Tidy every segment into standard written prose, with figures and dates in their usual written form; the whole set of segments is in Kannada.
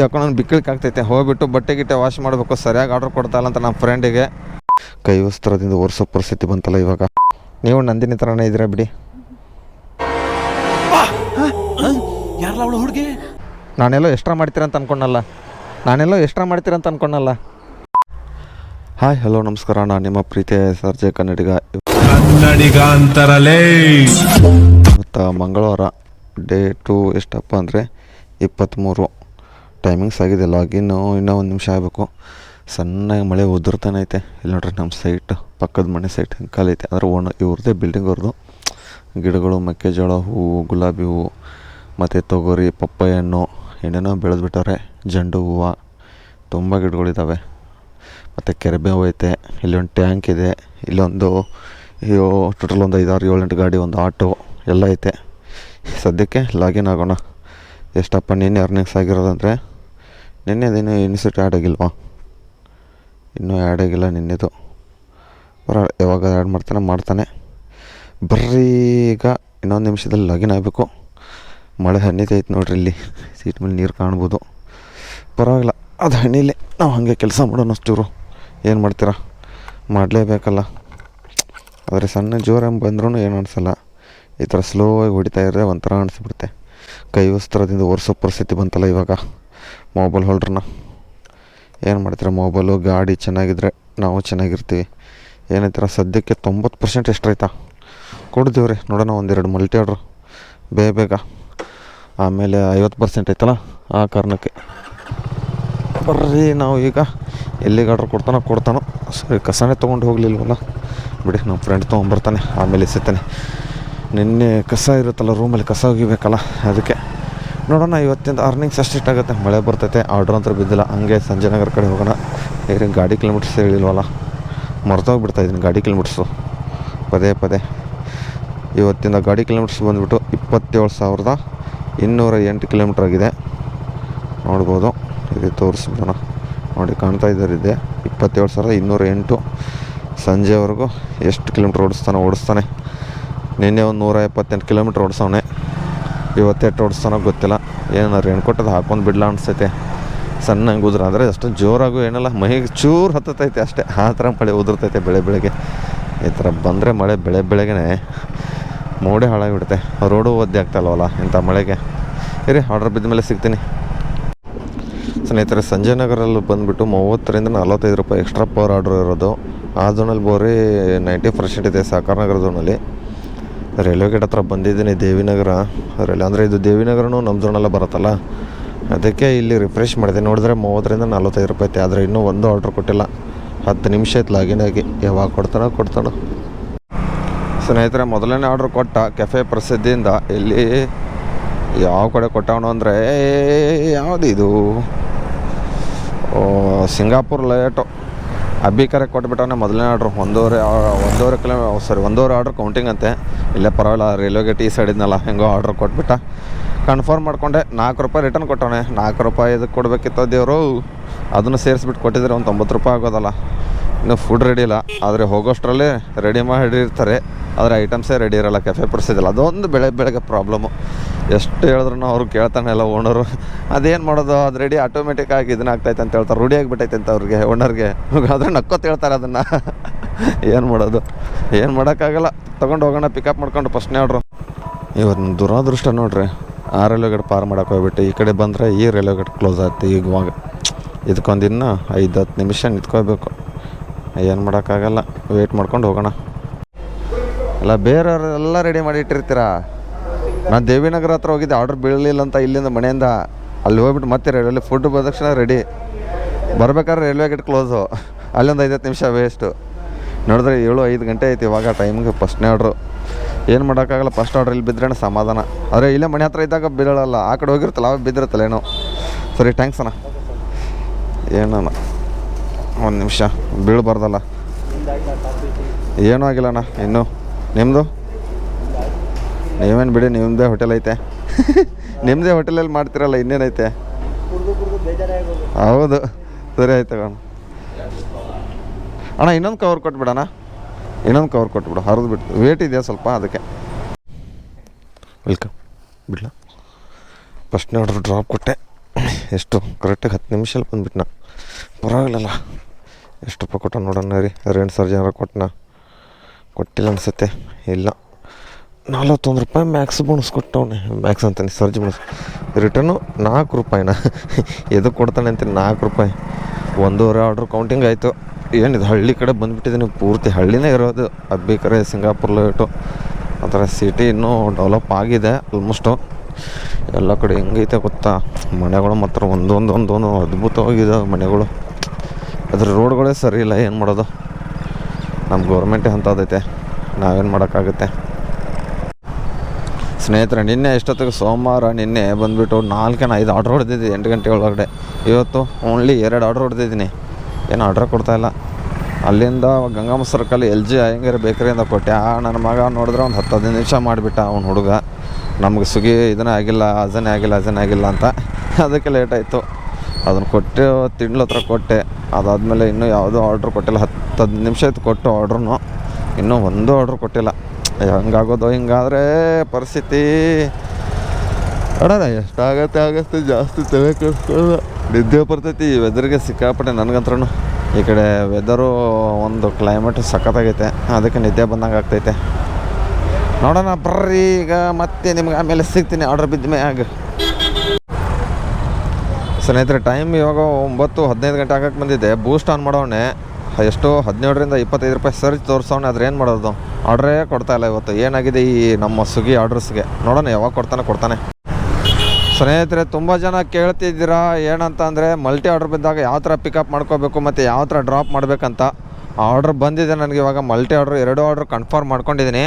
ಯಾಕೋ ನಾನು ಬಿಕ್ಕಳಿಕೆ ಆಗ್ತೈತೆ. ಹೋಗ್ಬಿಟ್ಟು ಬಟ್ಟೆ ಗಿಟ್ಟೆ ವಾಶ್ ಮಾಡಬೇಕು, ಸರಿಯಾಗಿ ಆರ್ಡ್ರ್ ಕೊಡ್ತಾಯಿಲ್ಲ ಅಂತ ನಮ್ಮ ಫ್ರೆಂಡಿಗೆ ಕೈ ವಸ್ತ್ರದಿಂದ ಒರೆಸೋ ಪರಿಸ್ಥಿತಿ ಬಂತಲ್ಲ ಇವಾಗ. ನೀವು ನಂದಿನಿ ಥರನೇ ಇದ್ದೀರಾ ಬಿಡಿ. ನಾನೆಲ್ಲೋ ಎಕ್ಸ್ಟ್ರಾ ಮಾಡ್ತೀರಂತ ಅನ್ಕೊಂಡಲ್ಲ. ಹಾಯ್ ಹಲೋ ನಮಸ್ಕಾರ, ನಾನು ನಿಮ್ಮ ಪ್ರೀತಿಯ ಸರ್ಜೆ ಕನ್ನಡಿಗ ಅಂತಾರಲೇ. ಮತ್ತು ಮಂಗಳವಾರ ಡೇ 2 ಎಷ್ಟಪ್ಪ ಅಂದರೆ 23 ಟೈಮಿಂಗ್ಸ್ ಆಗಿದೆ. ಲಾಗಿನ್ನು ಇನ್ನೂ 1 ನಿಮಿಷ ಆಗಬೇಕು. ಸಣ್ಣಗೆ ಮಳೆ ಉದುರ್ತಾನೆ ಐತೆ. ಇಲ್ಲಿ ನೋಡ್ರಿ ನಮ್ಮ ಸೈಟ್, ಪಕ್ಕದ ಮನೆ ಸೈಟ್ ಹೆಂಗೆ ಕಾಲೈತೆ. ಆದರೆ ಇವ್ರದ್ದೇ ಬಿಲ್ಡಿಂಗ್ ಅವ್ರದ್ದು. ಗಿಡಗಳು, ಮೆಕ್ಕೆಜೋಳ, ಹೂವು, ಗುಲಾಬಿ ಹೂವು ಮತ್ತು ತೊಗರಿ, ಪಪ್ಪಾಯ ಹಣ್ಣು ಏನೇನೋ ಬೆಳೆದ್ಬಿಟ್ಟವ್ರೆ. ಜಂಡು ಹೂವು, ತುಂಬ ಗಿಡಗಳಿದ್ದಾವೆ. ಮತ್ತು ಕೆರೆಬೇವು ಐತೆ. ಇಲ್ಲೊಂದು ಟ್ಯಾಂಕ್ ಇದೆ. ಇಲ್ಲೊಂದು ಟೋಟಲ್ ಒಂದು 5-6-7-8 ಗಾಡಿ, ಒಂದು ಆಟೋ ಎಲ್ಲ ಐತೆ. ಸದ್ಯಕ್ಕೆ ಲಾಗಿನ್ ಆಗೋಣ. ಎಷ್ಟಪ್ಪ ನಿನ್ನೆ ಅರ್ನಿಂಗ್ಸ್ ಆಗಿರೋದಂದರೆ, ನಿನ್ನೆದೇನು ಇನ್ಸ್ಟಿಟ್ಯೂಟ್ ಆ್ಯಡ್ ಆಗಿಲ್ವಾ? ಇನ್ನೂ ಆ್ಯಡ್ ಆಗಿಲ್ಲ ನಿನ್ನೆದು. ಯಾವಾಗ ಆ್ಯಡ್ ಮಾಡ್ತಾನೆ. ಬರ್ರಿ ಈಗ ಇನ್ನೊಂದು ನಿಮಿಷದಲ್ಲಿ ಲಾಗಿನ್ ಆಗಬೇಕು. ಮಳೆ ಹನಿತೈತೆ ನೋಡ್ರಿ, ಇಲ್ಲಿ ಸೀಟ್ ಮೇಲೆ ನೀರು ಕಾಣ್ಬೋದು. ಪರವಾಗಿಲ್ಲ, ಅದು ಹನಿಲೆ ನಾವು ಹಾಗೆ ಕೆಲಸ ಮಾಡೋಣ ಅಷ್ಟೂರು. ಏನು ಮಾಡ್ತೀರಾ, ಮಾಡಲೇಬೇಕಲ್ಲ. ಆದರೆ ಸಣ್ಣ ಜೋರು ಬಂದ್ರೂ ಏನು ಅನಿಸಲ್ಲ. ಈ ಥರ ಸ್ಲೋವಾಗಿ ಹೊಡಿತಾ ಇದ್ದರೆ ಒಂಥರ ಅನಿಸ್ಬಿಡುತ್ತೆ. ಕೈ ವಸ್ತ್ರದಿಂದ ಒರೆಸೋ ಪರಿಸ್ಥಿತಿ ಬಂತಲ್ಲ ಇವಾಗ. ಮೊಬೈಲ್ ಹೋಲ್ಡ್ರನ್ನ ಏನು ಮಾಡ್ತೀರಾ, ಮೊಬೈಲು ಗಾಡಿ ಚೆನ್ನಾಗಿದ್ರೆ ನಾವು ಚೆನ್ನಾಗಿರ್ತೀವಿ. ಏನೈತರ ಸದ್ಯಕ್ಕೆ 90% ಎಷ್ಟಾಯ್ತಾ ಕೊಡ್ತೀವ್ರಿ. ನೋಡೋಣ, 1-2 ಮಲ್ಟಿ ಆರ್ಡ್ರು ಬೇಗ. ಆಮೇಲೆ 50% ಐತಲ್ಲ, ಆ ಕಾರಣಕ್ಕೆ ಬರ್ರಿ. ನಾವು ಈಗ ಎಲ್ಲಿಗೆ ಆರ್ಡ್ರ್ ಕೊಡ್ತಾನೋ ಸರಿ. ಕಸನೇ ತೊಗೊಂಡು ಹೋಗಲಿಲ್ವಲ್ಲ ಬಿಡಿ, ನಮ್ಮ ಫ್ರೆಂಡ್ ತೊಗೊಂಬರ್ತಾನೆ, ಆಮೇಲೆ ಎಸಿತಾನೆ. ನಿನ್ನೆ ಕಸ ಇರುತ್ತಲ್ಲ ರೂಮಲ್ಲಿ, ಕಸ ಹೋಗಿಬೇಕಲ್ಲ, ಅದಕ್ಕೆ ನೋಡೋಣ. ಇವತ್ತಿಂದ ಅರ್ನಿಂಗ್ಸ್ ಅಷ್ಟಿಷ್ಟಾಗುತ್ತೆ. ಮಳೆ ಬರ್ತೈತೆ, ಆರ್ಡ್ರ್ ಅಂತೂ ಬಿದ್ದಿಲ್ಲ. ಹಂಗೆ ಸಂಜಯನಗರ ಕಡೆ ಹೋಗೋಣ. ಗಾಡಿ ಕಿಲೋಮೀಟರ್ಸ್ ಹೇಳಿಲ್ವಲ್ಲ, ಮರ್ತೋಗ್ಬಿಡ್ತಾಯಿದ್ದೀನಿ ಗಾಡಿ ಕಿಲೋಮೀಟ್ರಸು ಪದೇ. ಇವತ್ತಿಂದ ಗಾಡಿ ಕಿಲೋಮೀಟರ್ಸ್ ಬಂದುಬಿಟ್ಟು 27,208 ಕಿಲೋಮೀಟ್ರ್ ಆಗಿದೆ. ನೋಡ್ಬೋದು, ಇದು ತೋರಿಸ್ಬಿಡೋಣ. ನೋಡಿ, ಕಾಣ್ತಾ ಇದ್ದಾರೆ. 27,208. ಸಂಜೆವರೆಗೂ ಎಷ್ಟು ಕಿಲೋಮೀಟ್ರ್ ಓಡಿಸ್ತಾನೆ. ನಿನ್ನೆ ಒಂದು 178 ಕಿಲೋಮೀಟ್ರ್ ಓಡಿಸೋನೆ. ಇವತ್ತೆಟ್ಟು ಓಡಿಸ್ತಾನೋ ಗೊತ್ತಿಲ್ಲ. ಏನಾರು ಎಣ್ಕೊಟ್ಟದು ಹಾಕೊಂಡು ಬಿಡಲ ಅನಿಸ್ತೈತೆ. ಸಣ್ಣಗೆ ಉದುರ ಅಂದರೆ ಅಷ್ಟು ಜೋರಾಗೂ ಏನಲ್ಲ, ಮೈಗೆ ಚೂರು ಹತ್ತೈತೆ ಅಷ್ಟೇ. ಆ ಥರ ಮಳೆ ಉದುರ್ತೈತೆ ಬೆಳಗ್ಗೆ. ಈ ಥರ ಬಂದರೆ ಮಳೆ ಬೆಳಗ್ಗೆ ಮೋಡೆ ಹಾಳಾಗಿಬಿಡುತ್ತೆ. ರೋಡು ಒದ್ದೆ ಆಗ್ತಾಯಿಲ್ವಲ್ಲ ಇಂಥ ಮಳೆಗೆ. ಇರಿ, ಆರ್ಡ್ರ್ ಬಿದ್ದ ಮೇಲೆ ಸಿಗ್ತೀನಿ. ಸ್ನೇಹಿತರೆ, ಸಂಜಯನಗರಲ್ಲಿ ಬಂದುಬಿಟ್ಟು 30-45 ರೂಪಾಯಿ ಎಕ್ಸ್ಟ್ರಾ ಪರ್ ಆರ್ಡ್ರ್ ಇರೋದು. ಆ ಝೋನಲ್ಲಿ ಬೋರಿ 90% ಇದೆ. ಸಹಕಾರ ನಗರ ಝೋನಲ್ಲಿ. ರೈಲ್ವೆ ಗೇಟ್ ಹತ್ರ ಬಂದಿದ್ದೀನಿ, ದೇವಿನಗರ ಅಂದರೆ ಇದು ದೇವಿನಗರನೂ ನಮ್ಮ ಝೋನೆಲ್ಲ ಬರುತ್ತಲ್ಲ, ಅದಕ್ಕೆ ಇಲ್ಲಿ ರಿಫ್ರೆಶ್ ಮಾಡಿದೆ. ನೋಡಿದ್ರೆ 30-45 ರೂಪಾಯಿ ಐತೆ. ಆದರೆ ಇನ್ನೂ ಒಂದು ಆರ್ಡ್ರ್ ಕೊಟ್ಟಿಲ್ಲ. 10 ನಿಮಿಷ ಆಯ್ತು ಲಾಗಿನ್ ಆಗಿ. ಯಾವಾಗ ಕೊಡ್ತಾನೋ. ಸ್ನೇಹಿತರೆ, ಮೊದಲನೇ ಆರ್ಡ್ರ್ ಕೊಟ್ಟ ಕೆಫೆ ಪ್ರಸಿದ್ಧಿಯಿಂದ ಇಲ್ಲಿ ಯಾವ ಕಡೆ ಕೊಟ್ಟವನು ಅಂದರೆ, ಯಾವುದಿದು ಸಿಂಗಾಪುರ್ ಲೈಟು ಅಬ್ಬಿಕರೆ ಕೊಟ್ಬಿಟ್ಟವನೇ ಮೊದಲನೇ ಆರ್ಡ್ರು. 1.5 ಆರ್ಡ್ರ್ ಕೌಂಟಿಂಗ್ ಅಂತೆ. ಇಲ್ಲೇ ಪರವಾಗಿಲ್ಲ, ರೈಲ್ವೆ ಗೇಟ್ ಈ ಸೈಡ್ ಇದ್ನಲ್ಲ, ಹೆಂಗೋ ಆರ್ಡ್ರ್ ಕೊಟ್ಬಿಟ್ಟ. ಕನ್ಫರ್ಮ್ ಮಾಡಿಕೊಂಡೆ. 4 ರೂಪಾಯಿ ರಿಟರ್ನ್ ಕೊಟ್ಟವನೆ. 4 ರೂಪಾಯಿ ಇದಕ್ಕೆ ಕೊಡಬೇಕಿತ್ತು ದೇವರು. ಅದನ್ನು ಸೇರಿಸ್ಬಿಟ್ಟು ಕೊಟ್ಟಿದ್ರೆ ಒಂದು 90 ರೂಪಾಯಿ ಆಗೋದಲ್ಲ. ಇನ್ನು ಫುಡ್ ರೆಡಿ ಇಲ್ಲ, ಆದರೆ ಹೋಗೋಷ್ಟರಲ್ಲಿ ರೆಡಿ ಮಾಡಿರ್ತಾರೆ. ಆದರೆ ಐಟಮ್ಸೇ ರೆಡಿ ಇರೋಲ್ಲ ಕೆಫೆ ಪರಿಸ್ಥಿತಿಲ್ಲ. ಅದೊಂದು ಬೆಳಗ್ಗೆ ಪ್ರಾಬ್ಲಮ್ಮು. ಎಷ್ಟು ಹೇಳಿದ್ರು ಅವ್ರು ಕೇಳ್ತಾನೆ ಇಲ್ಲ ಓನರು. ಅದೇನು ಮಾಡೋದು, ಅದು ರೆಡಿ ಆಟೋಮೆಟಿಕ್ಕಾಗಿ ಇದನ್ನಾಗ್ತೈತೆ ಅಂತ ಹೇಳ್ತಾರೆ. ರೂಢಿ ಆಗಿಬಿಟ್ಟೈತೆ ಅಂತ ಅವ್ರಿಗೆ, ಓನರ್ಗೆ. ಆದರೆ ನಕ್ಕೋತ ಹೇಳ್ತಾರೆ ಅದನ್ನು. ಏನು ಮಾಡೋದು, ಏನು ಮಾಡೋಕ್ಕಾಗಲ್ಲ. ತೊಗೊಂಡು ಹೋಗೋಣ, ಪಿಕಪ್ ಮಾಡ್ಕೊಂಡು ಫಸ್ಟ್ನೇ ಆರ್ಡ್ರು. ಇವತ್ತು ದುರಾದೃಷ್ಟ ನೋಡ್ರಿ, ಆ ರೈಲ್ವೆ ಗೇಟ್ ಪಾರ್ ಮಾಡೋಕೆ ಹೋಗ್ಬಿಟ್ಟು ಈ ಕಡೆ ಬಂದರೆ ಈ ರೈಲ್ವೆ ಗೇಟ್ ಕ್ಲೋಸ್ ಆಗುತ್ತೆ. ಇವಾಗ ಇದಕ್ಕೊಂದಿನ್ನು 5-10 ನಿಮಿಷ ನಿಂತ್ಕೋಬೇಕು. ಏನು ಮಾಡೋಕ್ಕಾಗಲ್ಲ, ವೆಯ್ಟ್ ಮಾಡ್ಕೊಂಡು ಹೋಗೋಣ. ಎಲ್ಲ ಬೇರೆಯವರೆಲ್ಲ ರೆಡಿ ಮಾಡಿ ಇಟ್ಟಿರ್ತೀರಾ. ನಾನು ದೇವಿನಗರ ಹತ್ರ ಹೋಗಿದ್ದೆ, ಆರ್ಡ್ರ್ ಬೀಳಲಿಲ್ಲ ಅಂತ. ಇಲ್ಲಿಂದ ಮನೆಯಿಂದ ಅಲ್ಲಿ ಹೋಗ್ಬಿಟ್ಟು ಮತ್ತೆ ರೈಲ್ವೆ ಫುಡ್ ಬಂದ ತಕ್ಷಣ ರೆಡಿ. ಬರ್ಬೇಕಾದ್ರೆ ರೈಲ್ವೆ ಗೇಟ್ ಕ್ಲೋಸು. ಅಲ್ಲೊಂದು 5-10 ನಿಮಿಷ ವೇಸ್ಟು. ನೋಡಿದ್ರೆ 7-5 ಗಂಟೆ ಐತಿ ಇವಾಗ ಟೈಮಿಗೆ. ಫಸ್ಟ್ನೇ ಆರ್ಡ್ರು ಏನು ಮಾಡೋಕ್ಕಾಗಲ್ಲ. ಫಸ್ಟ್ ಆರ್ಡ್ರ್ ಇಲ್ಲಿ ಬಿದ್ದರೆ ಸಮಾಧಾನ. ಆದರೆ ಇಲ್ಲೇ ಮನೆ ಹತ್ರ ಇದ್ದಾಗ ಬೀಳಲ್ಲ. ಆ ಕಡೆ ಹೋಗಿರ್ತಲ್ಲ, ಅವಾಗ ಬಿದ್ದಿರುತ್ತಲ್ಲ ಏನೋ. ಸರಿ, ಥ್ಯಾಂಕ್ಸ್ ಅಣ್ಣ. ಏನಣ್ಣ, 1 ನಿಮಿಷ ಬೀಳಬಾರ್ದಲ್ಲ. ಏನೂ ಆಗಿಲ್ಲ ಅಣ್ಣ ಇನ್ನೂ. ನಿಮ್ಮದು ನೀವೇನು ಬಿಡಿ, ನಿಮ್ಮದೇ ಹೋಟೆಲ್ ಐತೆ. ನಿಮ್ಮದೇ ಹೋಟೆಲಲ್ಲಿ ಮಾಡ್ತಿರಲ್ಲ, ಇನ್ನೇನೈತೆ. ಹೌದು, ಸರಿ ಆಯ್ತು ಅಣ್ಣ. ಇನ್ನೊಂದು ಕವರ್ ಕೊಟ್ಬಿಡೋಣ. ಹರಿದು ಬಿಟ್ಟು ವೇಟ್ ಇದೆಯಾ ಸ್ವಲ್ಪ, ಅದಕ್ಕೆ. ವೆಲ್ಕಮ್. ಬಿಡ್ಲ, ಫಸ್ಟ್ನೇ ಆರ್ಡ್ರ್ ಡ್ರಾಪ್ ಕೊಟ್ಟೆ. ಎಷ್ಟು ಕರೆಕ್ಟಾಗಿ 10 ನಿಮಿಷಲ್ಲಿ ಬಂದುಬಿಟ್ನ. ಪರವಾಗಿಲ್ಲಲ್ಲ. ಎಷ್ಟು ರೂಪಾಯಿ ಕೊಟ್ಟ ನೋಡೋಣ ರೀ. ರೆಂಟ್ ಸರ್ಜನರ ಕೊಟ್ಟಿಲ್ಲ ಅನಿಸುತ್ತೆ. ಇಲ್ಲ, 41 ರೂಪಾಯಿ ಮ್ಯಾಕ್ಸ್ ಬೋನಸ್ ಕೊಟ್ಟವನೆ. ಮ್ಯಾಕ್ಸ್ ಅಂತಾನೆ, ಸರ್ಜ್ ಬೋನಸ್. ರಿಟರ್ನು 4 ರೂಪಾಯಿನ ಎದಕ್ಕೆ ಕೊಡ್ತಾನೆ ಅಂತೀನಿ. 4 ರೂಪಾಯಿ 1.5 ಆರ್ಡ್ರ್ ಕೌಂಟಿಂಗ್ ಆಯಿತು. ಏನಿದು ಹಳ್ಳಿ ಕಡೆ ಬಂದುಬಿಟ್ಟಿದ್ದೀನಿ. ಪೂರ್ತಿ ಹಳ್ಳಿನೇ ಇರೋದು. ಅಬ್ಬಿಕರೆ, ಸಿಂಗಾಪುರ್ ಲೈಟು ಆ ಥರ ಸಿಟಿ ಇನ್ನೂ ಡೆವಲಪ್ ಆಗಿದೆ ಆಲ್ಮೋಸ್ಟು. ಎಲ್ಲ ಕಡೆ ಹೆಂಗೈತೆ ಗೊತ್ತಾ, ಮನೆಗಳು ಮಾತ್ರ ಒಂದೊಂದು ಅದ್ಭುತವಾಗಿದೆ ಮನೆಗಳು. ಅದ್ರ ರೋಡ್ಗಳೇ ಸರಿ ಇಲ್ಲ. ಏನು ಮಾಡೋದು, ನಮ್ಮ ಗೌರ್ಮೆಂಟೇ ಅಂಥದ್ದೈತೆ, ನಾವೇನು ಮಾಡೋಕ್ಕಾಗುತ್ತೆ. ಸ್ನೇಹಿತರೆ, ನಿನ್ನೆ ಎಷ್ಟೊತ್ತಿಗೆ ಸೋಮವಾರ ನಿನ್ನೆ ಬಂದುಬಿಟ್ಟು 4-5 ಆರ್ಡ್ರ್ ಹೊಡೆದಿದ್ದೆ 8 ಗಂಟೆ ಒಳಗಡೆ. ಇವತ್ತು ಓನ್ಲಿ 2 ಆರ್ಡ್ರ್ ಹೊಡೆದಿದ್ದೀನಿ. ಏನು ಆರ್ಡ್ರ್ ಕೊಡ್ತಾಯಿಲ್ಲ. ಅಲ್ಲಿಂದ ಗಂಗಮ್ಮ ಸರ್ಕಲ್ LG ಅಯ್ಯಂಗಾರ್ ಬೇಕರಿಯಿಂದ ಕೊಟ್ಟೆ. ನನ್ನ ಮಗ ನೋಡಿದ್ರೆ ಒಂದು 10-15 ನಿಮಿಷ ಮಾಡಿಬಿಟ್ಟ ಅವ್ನು ಹುಡುಗ. ನಮಗೆ ಸ್ವಿಗ್ಗಿ ಇದನ್ನೇ ಆಗಿಲ್ಲ, ಅಜನೇ ಆಗಿಲ್ಲ ಅಂತ, ಅದಕ್ಕೆ ಲೇಟ್ ಆಯಿತು. ಅದನ್ನು ಕೊಟ್ಟು ತಿಂಡ್ಲ ಹತ್ರ ಕೊಟ್ಟೆ. ಅದಾದಮೇಲೆ ಇನ್ನೂ ಯಾವುದೂ ಆರ್ಡ್ರ್ ಕೊಟ್ಟಿಲ್ಲ. 10-15 ನಿಮಿಷ ಆಯ್ತು ಕೊಟ್ಟು ಆರ್ಡ್ರೂ. ಇನ್ನೂ ಒಂದು ಆರ್ಡ್ರ್ ಕೊಟ್ಟಿಲ್ಲ. ಹೆಂಗಾಗೋದು ಹಿಂಗಾದರೆ ಪರಿಸ್ಥಿತಿ. ಅಣ್ಣ ಎಷ್ಟಾಗತ್ತೆ ಜಾಸ್ತಿ ತಲೆ ಕೆಡಿಸ್ಕೊಳ್ಳೋದು. ನಿದ್ದೆ ಬರ್ತೈತಿ ಈ ವೆದರ್ಗೆ ಸಿಕ್ಕಾಪಟ್ಟೆ ನನಗಂತ್ರೂ. ಈ ಕಡೆ ವೆದರು ಒಂದು ಕ್ಲೈಮೇಟು ಸಖತ್ತಾಗೈತೆ, ಅದಕ್ಕೆ ನಿದ್ದೆ ಬಂದಂಗೆ ಆಗ್ತೈತೆ. ನೋಡೋಣ ಬರ್ರಿ, ಈಗ ಮತ್ತೆ ನಿಮ್ಗೆ ಆಮೇಲೆ ಸಿಗ್ತೀನಿ ಆರ್ಡ್ರ್ ಬಿದ್ದ ಮ್ಯಾಗ. ಸ್ನೇಹಿತರೆ, ಟೈಮ್ ಇವಾಗ 9-15 ಗಂಟೆ ಆಗಕ್ಕೆ ಬಂದಿದ್ದೆ. ಬೂಸ್ಟ್ ಆನ್ ಮಾಡೋಣೆ. ಎಷ್ಟು 17ರಿಂದ 25 ರೂಪಾಯಿ ಸರ್ಜ್ ತೋರಿಸೋಣ. ಆದ್ರೆ ಏನು ಮಾಡೋದು, ಆರ್ಡ್ರೇ ಕೊಡ್ತಾಯಿಲ್ಲ ಇವತ್ತು. ಏನಾಗಿದೆ ಈ ನಮ್ಮ ಸ್ವಿಗ್ಗಿ ಆರ್ಡ್ರಸ್ಗೆ, ನೋಡೋಣ ಯಾವಾಗ ಕೊಡ್ತಾನೆ. ಸ್ನೇಹಿತರೆ, ತುಂಬ ಜನ ಕೇಳ್ತಿದ್ದೀರಾ ಏನಂತ ಅಂದರೆ, ಮಲ್ಟಿ ಆರ್ಡ್ರ್ ಬಿದ್ದಾಗ ಯಾವ ಥರ ಪಿಕಪ್ ಮಾಡ್ಕೋಬೇಕು ಮತ್ತು ಯಾವ ಥರ ಡ್ರಾಪ್ ಮಾಡಬೇಕಂತ. ಆರ್ಡ್ರ್ ಬಂದಿದೆ ನನಗೆ. ಇವಾಗ ಮಲ್ಟಿ ಆರ್ಡ್ರ್ 2 ಆರ್ಡ್ರ್ ಕನ್ಫರ್ಮ್ ಮಾಡ್ಕೊಂಡಿದ್ದೀನಿ.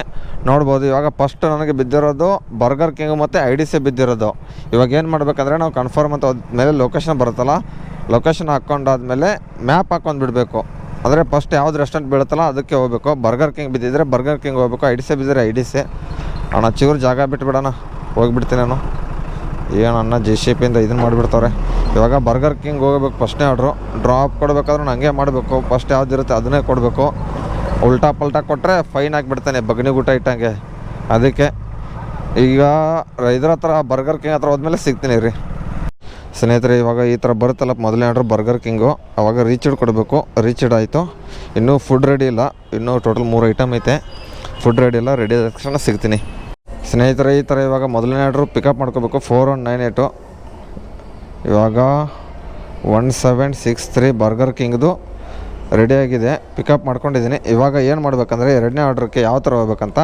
ನೋಡ್ಬೋದು ಇವಾಗ ಫಸ್ಟ್ ನನಗೆ ಬಿದ್ದಿರೋದು ಬರ್ಗರ್ ಕಿಂಗ್ ಮತ್ತು IDC ಬಿದ್ದಿರೋದು. ಇವಾಗ ಏನು ಮಾಡಬೇಕಂದ್ರೆ, ನಾವು ಕನ್ಫರ್ಮ್ ಅಂತ ಹೋದ್ಮೇಲೆ ಲೊಕೇಶನ್ ಬರುತ್ತಲ್ಲ, ಲೊಕೇಶನ್ ಹಾಕ್ಕೊಂಡಾದ್ಮೇಲೆ ಮ್ಯಾಪ್ ಹಾಕ್ಕೊಂಡು ಬಿಡಬೇಕು. ಅಂದರೆ ಫಸ್ಟ್ ಯಾವ್ದು ರೆಸ್ಟೋರೆಂಟ್ ಬೀಳುತ್ತಲ್ಲ ಅದಕ್ಕೆ ಹೋಗಬೇಕು. ಬರ್ಗರ್ ಕಿಂಗ್ ಬಿದ್ದಿದ್ರೆ ಬರ್ಗರ್ ಕಿಂಗ್ ಹೋಗ್ಬೇಕು, IDC ಬಿದ್ದರೆ IDC. ಅಣ್ಣ ಚೂರು ಜಾಗ ಬಿಟ್ಬಿಡೋಣ, ಹೋಗಿಬಿಡ್ತೀನಿ ನಾನು. ಏನು JCPಯಿಂದ ಇದನ್ನು ಮಾಡಿಬಿಡ್ತಾರೆ. ಇವಾಗ ಬರ್ಗರ್ ಕಿಂಗ್ ಹೋಗಬೇಕು ಫಸ್ಟ್ನೇ ಆರ್ಡ್ರು. ಡ್ರಾಪ್ ಕೊಡಬೇಕಾದ್ರೂ ಹಂಗೆ ಮಾಡಬೇಕು. ಫಸ್ಟ್ ಯಾವುದಿರುತ್ತೆ ಅದನ್ನೇ ಕೊಡಬೇಕು. ಉಲ್ಟಾ ಪಲ್ಟಾ ಕೊಟ್ಟರೆ ಫೈನ್ ಹಾಕಿಬಿಡ್ತಾನೆ ಬಗ್ನಿಗೂಟ ಇಟ್ಟಂಗೆ. ಅದಕ್ಕೆ ಈಗ ಇದ್ರ ಹತ್ರ ಬರ್ಗರ್ ಕಿಂಗ್ ಹತ್ರ ಹೋದ್ಮೇಲೆ ಸಿಗ್ತೀನಿ ರೀ. ಸ್ನೇಹಿತರೆ, ಇವಾಗ ಈ ಥರ ಬರುತ್ತಲ್ಲ ಮೊದಲನೇ ಆರ್ಡ್ರ್ ಬರ್ಗರ್ ಕಿಂಗು. ಆವಾಗ ರೀಚರ್ಡ್ ಕೊಡಬೇಕು. ರೀಚರ್ಡ್ ಆಯಿತು. ಇನ್ನೂ ಫುಡ್ ರೆಡಿ ಇಲ್ಲ. ಇನ್ನೂ ಟೋಟಲ್ 3 ಐಟಮ್ ಐತೆ. ಫುಡ್ ರೆಡಿ ಇಲ್ಲ. ರೆಡಿ ಆದ ತಕ್ಷಣ ಸಿಗ್ತೀನಿ. ಸ್ನೇಹಿತರೆ, ಈ ಥರ ಇವಾಗ ಮೊದಲನೇ ಆರ್ಡ್ರು ಪಿಕಪ್ ಮಾಡ್ಕೋಬೇಕು. 4198. ಇವಾಗ 1763 ಬರ್ಗರ್ ಕಿಂಗ್ದು ರೆಡಿಯಾಗಿದೆ. ಪಿಕಪ್ ಮಾಡ್ಕೊಂಡಿದ್ದೀನಿ. ಇವಾಗ ಏನು ಮಾಡಬೇಕಂದ್ರೆ, 2ನೇ ಆರ್ಡ್ರಕ್ಕೆ ಯಾವ ಥರ ಹೋಗ್ಬೇಕಂತ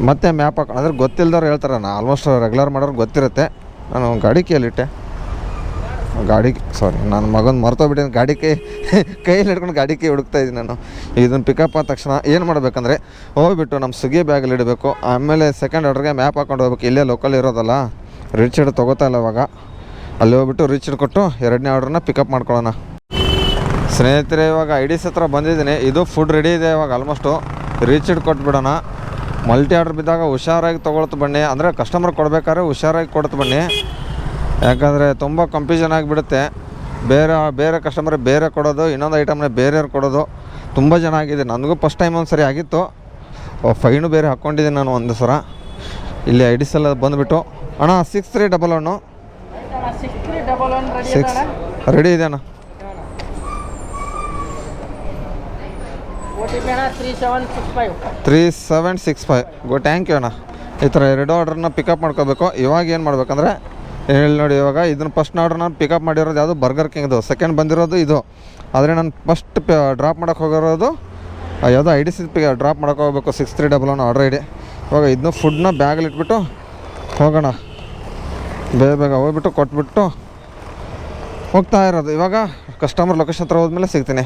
ಮತ್ತೆ ಮ್ಯಾಪ್ ಹಾಕೊಂಡು, ಅಂದರೆ ಗೊತ್ತಿಲ್ದವ್ರು ಹೇಳ್ತಾರೆ. ನಾನು ಆಲ್ಮೋಸ್ಟ್ ರೆಗ್ಯುಲರ್ ಮಾಡೋರು ಗೊತ್ತಿರುತ್ತೆ. ನಾನು ಗಾಡಿ ಕೈಯಲ್ಲಿಟ್ಟೆ. ನನ್ನ ಮಗನ ಮರ್ತೋಗ್ಬಿಟ್ಟಿದ್ದೀನಿ. ಕೈಯಲ್ಲಿ ಹಿಡ್ಕೊಂಡು ಗಾಡಿ ಕೈ ಹುಡುಕ್ತಾ ಇದ್ದೀನಿ ನಾನು. ಇದನ್ನು ಪಿಕಪ್ ಆದ ತಕ್ಷಣ ಏನು ಮಾಡಬೇಕಂದ್ರೆ, ಹೋಗ್ಬಿಟ್ಟು ನಮ್ಮ ಸ್ವಿಗ್ಗಿ ಬ್ಯಾಗಲ್ಲಿ ಇಡಬೇಕು. ಆಮೇಲೆ ಸೆಕೆಂಡ್ ಆರ್ಡ್ರಿಗೆ ಮ್ಯಾಪ್ ಹಾಕೊಂಡು ಹೋಗ್ಬೇಕು. ಇಲ್ಲೇ ಲೋಕಲ್ ಇರೋದಲ್ಲ, ರೀಚರ್ಡ್ ತೊಗೋತಾ ಇಲ್ಲ ಇವಾಗ. ಅಲ್ಲಿ ಹೋಗ್ಬಿಟ್ಟು ರೀಚರ್ಡ್ ಕೊಟ್ಟು 2ನೇ ಆರ್ಡ್ರನ್ನ ಪಿಕಪ್ ಮಾಡ್ಕೊಳ್ಳೋಣ. ಸ್ನೇಹಿತರೆ, ಇವಾಗ IDC ಹತ್ರ ಬಂದಿದ್ದೀನಿ. ಇದು ಫುಡ್ ರೆಡಿ ಇದೆ ಇವಾಗ ಆಲ್ಮೋಸ್ಟು. ರೀಚರ್ಡ್ ಕೊಟ್ಬಿಡೋಣ. ಮಲ್ಟಿ ಆರ್ಡ್ರ್ ಬಿದ್ದಾಗ ಹುಷಾರಾಗಿ ತೊಗೊಳ್ತು ಬನ್ನಿ. ಅಂದರೆ ಕಸ್ಟಮರ್ ಕೊಡಬೇಕಾದ್ರೆ ಹುಷಾರಾಗಿ ಕೊಡ್ತು ಬನ್ನಿ. ಯಾಕಂದರೆ ತುಂಬ ಕನ್ಫ್ಯೂಷನ್ ಆಗಿಬಿಡುತ್ತೆ. ಬೇರೆ ಕಸ್ಟಮರಿಗೆ ಬೇರೆ ಕೊಡೋದು, ಇನ್ನೊಂದು ಐಟಮ್ನ ಬೇರೆಯವ್ರು ಕೊಡೋದು ತುಂಬ ಜನ ಆಗಿದೆ. ನನಗೂ ಫಸ್ಟ್ ಟೈಮ್ ಒಂದು ಸರಿ ಆಗಿತ್ತು. ಫೈನು ಬೇರೆ ಹಾಕ್ಕೊಂಡಿದ್ದೀನಿ ನಾನು ಒಂದು ಸಲ. ಇಲ್ಲಿ IDC ಎಲ್ಲ ಬಂದುಬಿಟ್ಟು, ಅಣ್ಣ 6311 6 ರೆಡಿ ಇದೆ ಅಣ್ಣ. OTP 3765. ಥ್ಯಾಂಕ್ ಯು ಅಣ್ಣ. ಈ ಥರ 2 ಆರ್ಡ್ರನ್ನ ಪಿಕಪ್ ಮಾಡ್ಕೋಬೇಕು. ಇವಾಗ ಏನು ಮಾಡ್ಬೇಕಂದ್ರೆ, ಹೇಳಿ ನೋಡಿ, ಇವಾಗ ಇದನ್ನು ಫಸ್ಟ್ ಆರ್ಡ್ರ್ ನಾನು ಪಿಕಪ್ ಮಾಡಿರೋದು ಯಾವುದು ಬರ್ಗರ್ ಕಿಂಗ್ದು. ಸೆಕೆಂಡ್ ಬಂದಿರೋದು ಇದು. ಆದರೆ ನಾನು ಫಸ್ಟ್ ಡ್ರಾಪ್ ಮಾಡೋಕ್ಕೆ ಹೋಗಿರೋದು ಯಾವುದೋ IDC ಡ್ರಾಪ್ ಮಾಡೋಕ್ಕೆ ಹೋಗ್ಬೇಕು. 6311 ಆರ್ಡ್ರ್ ID. ಇವಾಗ ಇದನ್ನು ಫುಡ್ನ ಬ್ಯಾಗಲ್ಲಿ ಇಟ್ಬಿಟ್ಟು ಹೋಗೋಣ. ಬೇಗ ಹೋಗ್ಬಿಟ್ಟು ಕೊಟ್ಬಿಟ್ಟು ಹೋಗ್ತಾ ಇರೋದು. ಇವಾಗ ಕಸ್ಟಮರ್ ಲೊಕೇಶನ್ ಹತ್ರ ಹೋದ್ಮೇಲೆ ಸಿಗ್ತೀನಿ.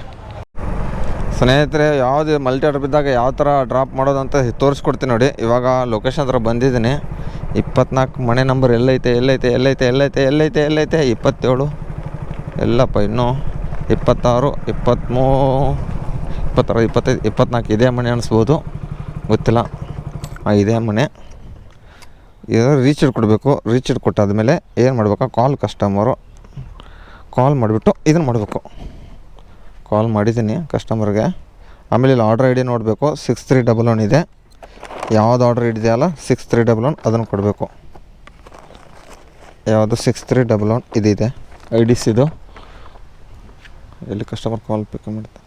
ಸ್ನೇಹಿತರೆ, ಯಾವುದು ಮಲ್ಟಿ ಆರ್ಡ್ರ್ ಬಿದ್ದಾಗ ಯಾವ ಥರ ಡ್ರಾಪ್ ಮಾಡೋದಂತ ತೋರಿಸ್ಕೊಡ್ತೀನಿ ನೋಡಿ. ಇವಾಗ ಲೊಕೇಶನ್ ಹತ್ರ ಬಂದಿದ್ದೀನಿ. 24 ಮನೆ ನಂಬರ್ ಎಲ್ಲೈತೆ 27 ಎಲ್ಲಪ್ಪ. ಇನ್ನೂ 26 23 26 25 24 ಇದೇ ಮನೆ ಅನಿಸ್ಬೋದು, ಗೊತ್ತಿಲ್ಲ. ಇದೇ ಮನೆ. ಇದು ರೀಚರ್ಡ್ ಕೊಡಬೇಕು. ರೀಚರ್ಡ್ ಕೊಟ್ಟಾದಮೇಲೆ ಏನು ಮಾಡಬೇಕು, ಕಸ್ಟಮರು ಕಾಲ್ ಮಾಡಿಬಿಟ್ಟು ಇದನ್ನು ಮಾಡಬೇಕು. ಕಾಲ್ ಮಾಡಿದ್ದೀನಿ ಕಸ್ಟಮರ್ಗೆ. ಆಮೇಲೆ ಇಲ್ಲಿ ಆರ್ಡ್ರ್ ID ನೋಡಬೇಕು. 6311 ಇದೆ. ಯಾವ್ದು ಆರ್ಡ್ರ್ ಇದೆಯಲ್ಲ 6311 ಅದನ್ನು ಕೊಡಬೇಕು. ಯಾವುದು 6311 ಇದಿದೆ IDC ಇದು. ಎಲ್ಲಿ ಕಸ್ಟಮರ್ ಕಾಲ್ ಪಿಕ್ ಮಾಡ್ತಾರೆ.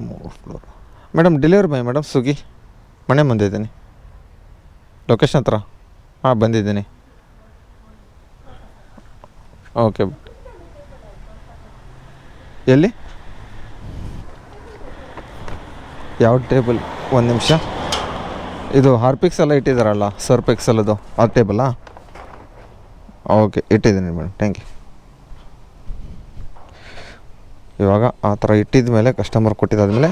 3 floor madam. Delivery boy madam, Swiggy. ಮನೆ ಮುಂದೆ ಇದ್ದೀನಿ, ಲೊಕೇಶನ್ ಹತ್ರ. ಹಾಂ, ಬಂದಿದ್ದೀನಿ. ಓಕೆ. ಎಲ್ಲಿ ಯಾವ ಟೇಬಲ್? ಒಂದು ನಿಮಿಷ. ಇದು ಹಾರ್ಪಿಕ್ಸ್ ಎಲ್ಲ ಇಟ್ಟಿದ್ದಾರಲ್ಲ, ಸರ್ಪ್ ಎಕ್ಸೆಲ್ ಆ ಟೇಬಲ್ಲಾ? ಓಕೆ, ಇಟ್ಟಿದ್ದೀನಿ ಮೇಡಮ್, ಥ್ಯಾಂಕ್ ಯು. ಇವಾಗ ಆ ಥರ ಇಟ್ಟಿದ ಮೇಲೆ ಕಸ್ಟಮರ್ ಕೊಟ್ಟಿದ್ದಾದಮೇಲೆ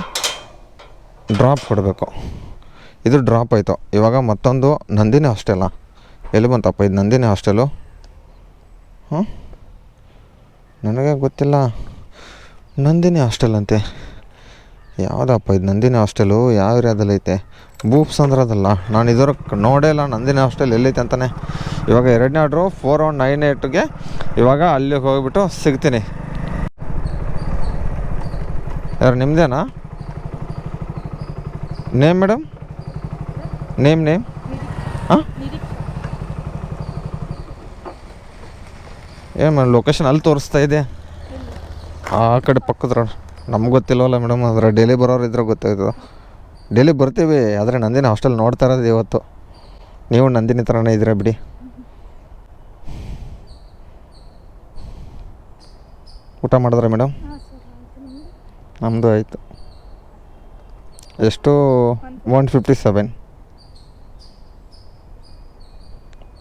ಡ್ರಾಪ್ ಕೊಡಬೇಕು. ಇದು ಡ್ರಾಪ್ ಆಯಿತು. ಇವಾಗ ಮತ್ತೊಂದು ನಂದಿನಿ ಹಾಸ್ಟೆಲ್ಲ. ಎಲ್ಲಿ ಬಂತಪ್ಪ ಇದು ನಂದಿನಿ ಹಾಸ್ಟೆಲು? ಹಾಂ, ನನಗೆ ಗೊತ್ತಿಲ್ಲ. ನಂದಿನಿ ಹಾಸ್ಟೆಲ್ ಅಂತೆ. ಯಾವುದಪ್ಪ ಇದು ನಂದಿನಿ ಹಾಸ್ಟೆಲು? ಯಾವ ಏರಿಯಾದಲ್ಲೈತೆ? ಬೂಪ್ಸ್ ಅಂದ್ರದಲ್ಲ. ನಾನು ಇದುವರೆಗೆ ನೋಡೇ ಇಲ್ಲ ನಂದಿನಿ ಹಾಸ್ಟೆಲ್ ಎಲ್ಲೈತೆ ಅಂತಲೇ. ಇವಾಗ 2ನೇ ಆರ್ಡ್ರು 4198ಗೆ ಇವಾಗ ಅಲ್ಲಿಗೆ ಹೋಗಿಬಿಟ್ಟು ಸಿಗ್ತೀನಿ. ಯಾರು ನಿಮ್ಮದೇನಾ ನೇಮ್ ಮೇಡಮ್? ನೇಮ್ ಹಾಂ, ಏನು ಮೇಡಮ್ ಲೊಕೇಶನ್ ಅಲ್ಲಿ ತೋರಿಸ್ತಾ ಇದೆ? ಆ ಕಡೆ ಪಕ್ಕದ್ರ. ನಮ್ಗೆ ಗೊತ್ತಿಲ್ಲವಲ್ಲ ಮೇಡಮ್, ಅದರ ಡೈಲಿ ಬರೋರು ಇದ್ರೆ ಗೊತ್ತಾಯ್ತದೆ. ಡೈಲಿ ಬರ್ತೀವಿ, ಆದರೆ ನಂದಿನಿ ಹಾಸ್ಟೆಲ್ ನೋಡ್ತಾ ಇರೋದು ಇವತ್ತು. ನೀವು ನಂದಿನಿ ಥರನೇ ಇದ್ದೀರಾ ಬಿಡಿ. ಊಟ ಮಾಡಿದ್ರೆ ಮೇಡಮ್? ನಮ್ಮದು ಆಯಿತು. ಎಷ್ಟು? 157.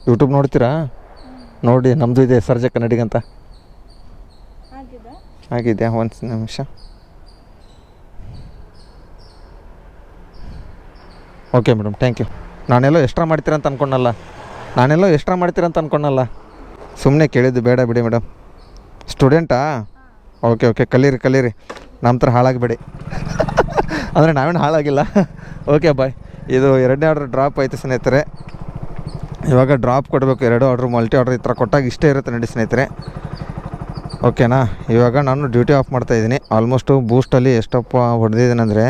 ಯೂಟ್ಯೂಬ್ ನೋಡ್ತೀರಾ? ನೋಡಿ, ನಮ್ಮದು ಇದೆ ಸರ್ಜ ಕನ್ನಡಿಗಂತ. ಆಗಿದೆ, ಒಂದು ನಿಮಿಷ. Okay madam, thank you. ನಾನೆಲ್ಲೋ ಎಕ್ಸ್ಟ್ರಾ ಮಾಡ್ತೀರಂತ ಅಂದ್ಕೊಂಡಲ್ಲ. ಸುಮ್ಮನೆ ಕೇಳಿದ್ದು, ಬೇಡ ಬಿಡಿ ಮೇಡಮ್. ಸ್ಟೂಡೆಂಟಾ? ಓಕೆ, ಕಲೀರಿ. ನಮ್ಮ ಥರ ಹಾಳಾಗಬೇಡಿ. ಅಂದರೆ ನಾವೇನು ಹಾಳಾಗಿಲ್ಲ. ಓಕೆ, ಬಾಯ್. ಇದು 2ನೇ ಆರ್ಡ್ರ್ ಡ್ರಾಪ್ ಆಯಿತು ಸ್ನೇಹಿತರೆ. ಇವಾಗ ಡ್ರಾಪ್ ಕೊಡಬೇಕು. 2 ಆರ್ಡ್ರು ಮಲ್ಟಿ ಆರ್ಡ್ರ್ ಈ ಥರ ಕೊಟ್ಟಾಗ ಇಷ್ಟೇ ಇರುತ್ತೆ ನೋಡಿ ಸ್ನೇಹಿತರೆ. ಓಕೆನಾ? ಇವಾಗ ನಾನು ಡ್ಯೂಟಿ ಆಫ್ ಮಾಡ್ತಾಯಿದ್ದೀನಿ. ಆಲ್ಮೋಸ್ಟು ಬೂಸ್ಟಲ್ಲಿ ಎಷ್ಟಪ್ಪ ಹೊಡೆದಿದ್ದೀನಿ ಅಂದರೆ,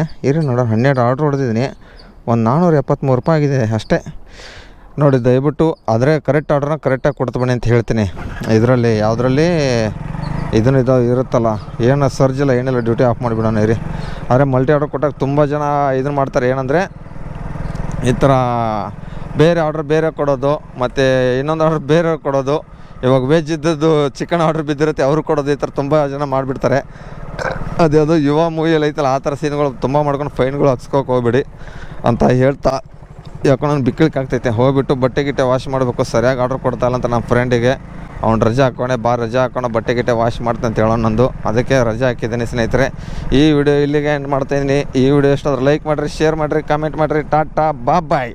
ನೋಡೋಣ, 12 ಆರ್ಡ್ರ್ ಹೊಡೆದಿದ್ದೀನಿ. ಒಂದು 473 ರೂಪಾಯಿ ಆಗಿದೆ ಅಷ್ಟೇ. ನೋಡಿ, ದಯವಿಟ್ಟು ಆದರೆ ಕರೆಕ್ಟ್ ಆರ್ಡ್ರನ್ನ ಕರೆಕ್ಟಾಗಿ ಕೊಡ್ತು ಬನ್ನಿ ಅಂತ ಹೇಳ್ತೀನಿ. ಇದರಲ್ಲಿ ಯಾವುದರಲ್ಲಿ ಇದು ಇರುತ್ತಲ್ಲ, ಏನು ಸರ್ಜಿಲ್ಲ ಏನಿಲ್ಲ, ಡ್ಯೂಟಿ ಆಫ್ ಮಾಡಿಬಿಡೋಣ ಇರಿ. ಆದರೆ ಮಲ್ಟಿ ಆರ್ಡ್ರ್ ಕೊಟ್ಟಾಗ ತುಂಬ ಜನ ಇದನ್ನು ಮಾಡ್ತಾರೆ. ಏನಂದರೆ ಈ ಥರ ಬೇರೆ ಆರ್ಡ್ರ್ ಬೇರೆ ಕೊಡೋದು, ಮತ್ತು ಇನ್ನೊಂದು ಆರ್ಡ್ರ್ ಬೇರೆ ಕೊಡೋದು. ಇವಾಗ ವೆಜ್ ಇದ್ದದ್ದು ಚಿಕನ್ ಆರ್ಡ್ರ್ ಬಿದ್ದಿರುತ್ತೆ, ಅವರು ಕೊಡೋದು. ಈ ಥರ ತುಂಬ ಜನ ಮಾಡಿಬಿಡ್ತಾರೆ. ಅದ್ಯಾವುದು ಯುವ ಮೂವಿಯಲ್ಲಿ ಐತಲ್ಲ, ಆ ಥರ ಸೀನ್ಗಳು ತುಂಬ ಮಾಡ್ಕೊಂಡು ಫೈನ್ಗಳು ಹಚ್ಕೋಕೆ ಹೋಗ್ಬೇಡಿ ಅಂತ ಹೇಳ್ತಾ, ಯಾಕೋ ನಾನು ಬಿಕ್ಕಳಿಕೆ ಆಗ್ತೈತೆ. ಹೋಗ್ಬಿಟ್ಟು ಬಟ್ಟೆ ವಾಶ್ ಮಾಡಬೇಕು. ಸರಿಯಾಗಿ ಆರ್ಡ್ರ್ ಕೊಡ್ತಾಯಿಲ್ಲ ಅಂತ ನಮ್ಮ ಫ್ರೆಂಡಿಗೆ ಅವ್ನು ರಜೆ ಹಾಕ್ಕೊಂಡೆ, ರಜೆ ಹಾಕ್ಕೊಂಡು ಬಟ್ಟೆ ವಾಶ್ ಮಾಡ್ತಾನೆ ಅಂತ ಹೇಳೋ ನಂದು. ಅದಕ್ಕೆ ರಜೆ ಹಾಕಿದ್ದೀನಿ ಸ್ನೇಹಿತರೆ. ಈ ವಿಡಿಯೋ ಇಲ್ಲಿಗೆ ಎಂಡ್ ಮಾಡ್ತಾಯಿದ್ದೀನಿ. ಈ ವಿಡಿಯೋ ಎಷ್ಟಾದರೂ ಲೈಕ್ ಮಾಡಿರಿ, ಶೇರ್ ಮಾಡಿರಿ, ಕಾಮೆಂಟ್ ಮಾಡಿರಿ. ಟಾಟಾ, ಬಾಯ್.